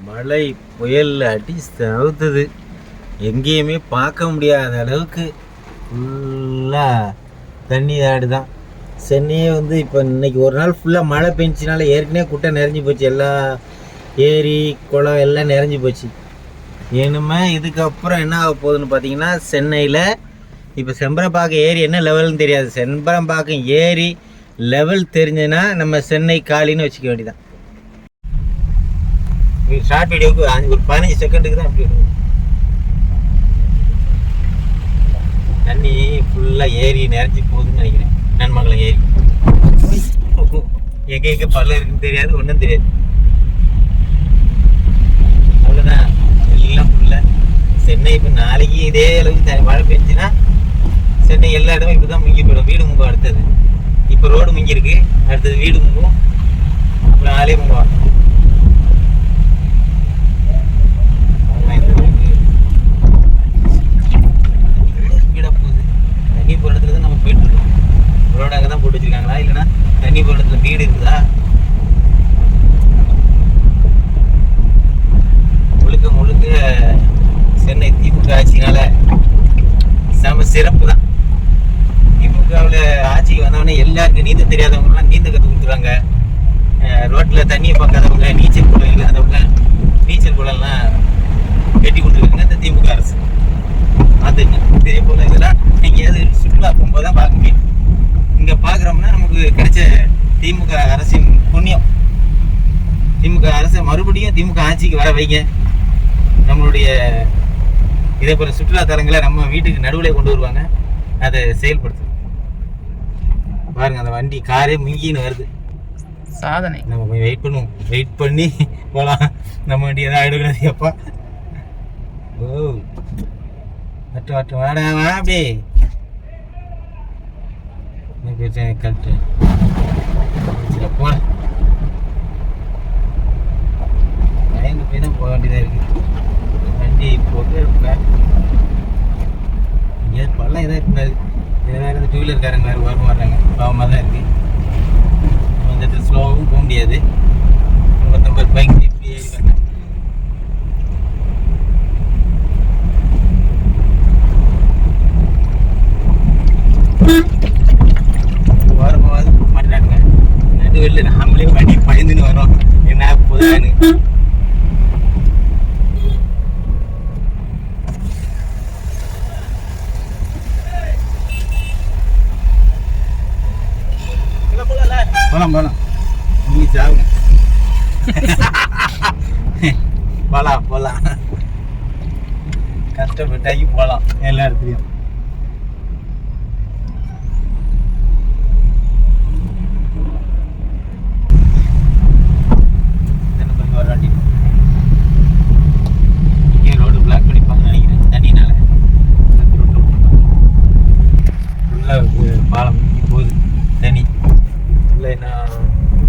மழை புயல் அடி சவுத்துது. எங்கேயுமே பார்க்க முடியாத அளவுக்கு ஃபுல்லாக தண்ணி ஆடுதான். சென்னையே வந்து இப்போ இன்னைக்கு ஒரு நாள் ஃபுல்லாக மழை பெஞ்சினால ஏற்கனவே குட்டை நிறைஞ்சி போச்சு. எல்லா ஏரி குளம் எல்லாம் நிறைஞ்சி போச்சு. இனிமே இதுக்கப்புறம் என்ன ஆக போகுதுன்னு பார்த்தீங்கன்னா, சென்னையில் இப்போ செம்பரம்பாக்கம் ஏரி என்ன லெவல்னு தெரியாது. செம்பரம்பாக்கம் ஏரி லெவல் தெரிஞ்சுன்னா நம்ம சென்னை காலின்னு வச்சுக்க வேண்டியதான். ஷார்ட் வீடியோவுக்கு ஒரு 15 செகண்டுக்கு தான் அப்படி இருக்கும். தண்ணி ஃபுல்லாக ஏரி நிறைஞ்சி போகுதுன்னு நினைக்கிறேன். நன்மங்கலம் ஏரி எங்கே பல்ல இருக்குன்னு தெரியாது, ஒன்றும் தெரியாது. அவ்வளோதான், எல்லாம் ஃபுல்லாக சென்னை. இப்போ நாளைக்கு இதே அளவுக்கு மழை பெஞ்சுன்னா சென்னை எல்லா இடமும் இப்படி தான் முங்கி போயிடும். வீடு முங்கும் அடுத்தது. இப்போ ரோடு முங்கிருக்கு, அடுத்தது வீடு முங்கும், அப்புறம் ஆளே முங்குவான். ஸ்பீடாக போகுது. தண்ணி போகிற இடத்துல தான் நம்ம போயிட்டு இருக்கோம். ரோடு அங்கே தான் போட்டு வச்சுருக்காங்களா, இல்லைன்னா தண்ணி போகிற இடத்துல வீடு இருக்குதா? முழுக்க முழுக்க சென்னை திமுக ஆட்சினால செம சிறப்பு தான். திமுகவில் ஆட்சிக்கு வந்தவொடனே எல்லாருக்கும் நீந்த தெரியாதவங்கலாம் நீந்த கற்று கொடுத்துருவாங்க. ரோட்டில் தண்ணியை பார்க்காதவங்க, நீச்சல் குளம் இல்லாதவங்க நீச்சல் குளம்லாம் கட்டி கொடுத்துருக்காங்க இந்த திமுக அரசு. அதுங்க இதே போல் இதெல்லாம் எங்கேயாவது சுற்றுலா போகும்போது தான் பார்க்க முடியும். இங்கே பார்க்குறோம்னா நமக்கு கிடைச்ச திமுக அரசின் புண்ணியம். திமுக அரசை மறுபடியும் திமுக ஆட்சிக்கு வர வைங்க. நம்மளுடைய இதே போல் சுற்றுலாத்தலங்களை நம்ம வீட்டுக்கு நடுவில் கொண்டு வருவாங்க. அதை செயல்படுத்து பாருங்க. அந்த வண்டி காரே முங்கின்னு வருது. சாதனை. நம்ம போய் வெயிட் பண்ணுவோம். வெயிட் பண்ணி போகலாம். நம்ம வண்டி எதாவது எடுக்கிறது எப்பா. ஓ வட்டம் வாடா வா. அப்படி கட்டு போன பயந்து போய் தான் போக வேண்டியதாக இருக்குது. வண்டி போட்டு எங்கேயாவது பள்ளம் எதாவது இருந்தாது. வேறு இந்த 2 வீலர்காரங்க வேறு ஓரமாக வர்றாங்க. பாவமாக தான் இருக்குது. அந்த இடத்துல ஸ்லோவாகவும் போக முடியாது. 50 பைக் இப்படி ஏறிவாங்க. ஓரமாவது போக மாட்டானுங்க. நடுவெளியில் நம்மளே வண்டி பயந்துன்னு வரோம். என்ன போதான்னு போலாம் இங்கிலீஷ் ஆகும். போலாம் கஷ்டப்பட்டாக்கி போகலாம் எல்லா இடத்துலையும். வர வண்டி இங்கே ரோடு பிளாக் பண்ணிப்பாங்கன்னு நினைக்கிறேன். தண்ணினால ஃபுல்லாக பாலம் போகுது தண்ணி.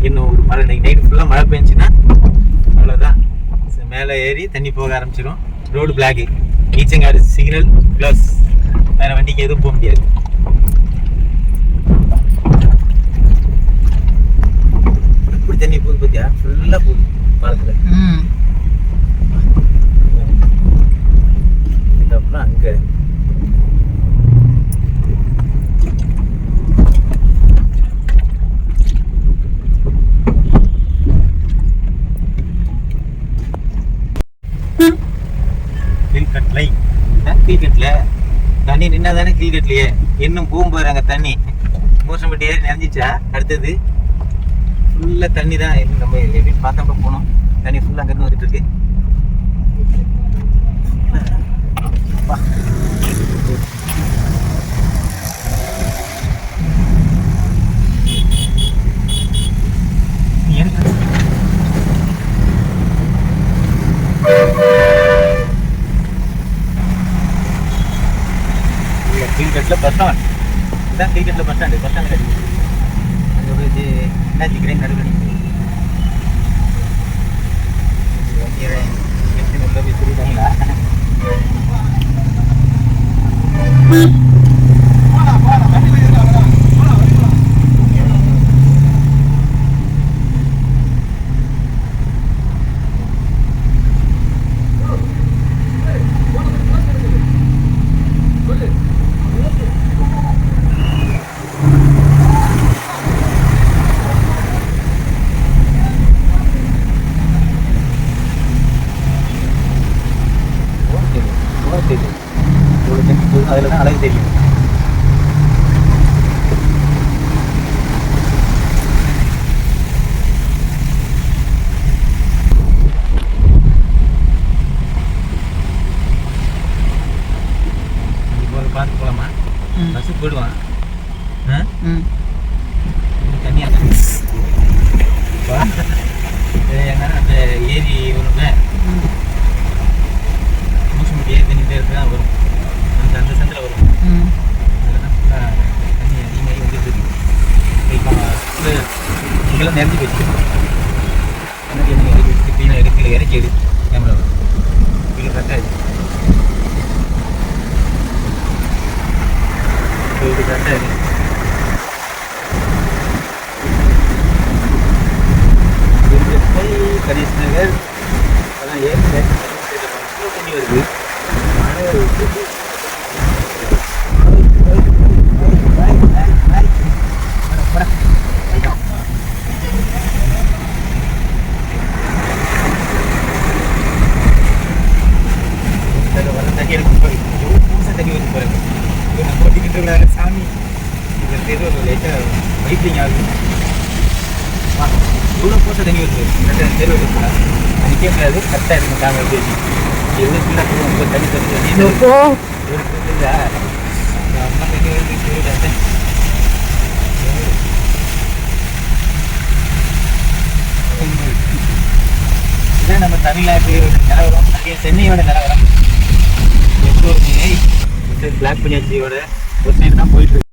இன்னும் ஒரு மழை நைட்டு ஃபுல்லாக மழை பெஞ்சுன்னா அவ்வளோதான். மேலே ஏறி தண்ணி போக ஆரம்பிச்சிடும். Road block, Eachangadu signal plus. வேறு வண்டிக்கு எதுவும் போக முடியாது. இப்படி தண்ணி போகுது பார்த்தியா, ஃபுல்லாக போகுது பாலத்தில். இதுக்கப்புறம் அங்கே கீழ்கட்டில் தண்ணி நின்னா தானே கீழ்கட்டிலையே. இன்னும் பூம்பு அங்கே தண்ணி மூசம்பட்டி ஏறி நிறைஞ்சிச்சா. அடுத்தது ஃபுல்லாக தண்ணி தான். நம்ம எப்படி பார்த்தா போனோம். தண்ணி ஃபுல்லாக அங்கேருந்து வந்துட்டு இருக்கு. கீழ்கட்டில் பஸ் ஸ்டாண்ட் இதுதான். கீழ்கட்டில் பஸ் ஸ்டாண்டு கிடையாது. அங்கே போய் இது என்னாச்சு கிடையாது. நடுவில் வண்டியை உள்ள போய் சொல்லிட்டாங்களா. அதில் தான் அழகு தெரியும். பார்த்து போகலாமா? பஸ்ஸு போயிடுவான். தனியாக ஏன்னா அந்த ஏரி வரும்ல, மூசுமுடி ஏரி தண்ணி பேருக்கு தான் வரும். அந்த சந்தில் வரும். அதில் தான் ஃபுல்லாக தண்ணி அதிகமாகி வந்துட்டு இருக்கு. இங்கெல்லாம் நிறஞ்சி போச்சு. தண்ணி இறக்கி வச்சுட்டு க்ளீனாக இறக்கி எடு கேமரா வீடு கரெக்டாக இருக்குது. இது கரெக்டாக இருக்குது. கணேஷ் நகர் அதான் ஏரி தண்ணி வருது. மழை தண்ணி எடுத்து போய் புதுசாக தண்ணி வந்து போகிறாங்க. நம்ம ஓட்டிக்கிட்டு சாமி இது ஏதோ லைட்டாக வைப்ளிங் ஆகுது. இவ்வளோ புதுசாக தண்ணி வருது. கரெக்டாக தெரு வருதுங்களா? அது கேட்காது. கரெக்டாக இருக்கும் காம எப்படி எவ்வளோ ஃபுல்லாக போகும். தண்ணி தண்ணி தண்ணி இருக்குதா? அம்மா தண்ணி வருது. இதுதான் நம்ம தமிழ்நாட்டு நிலவரம். சென்னையோட நிலவரம். எப்போதுமே பிளாக் பஞ்சாயத்தியோட ஒரு சைடு தான் போயிட்டு இருக்கு.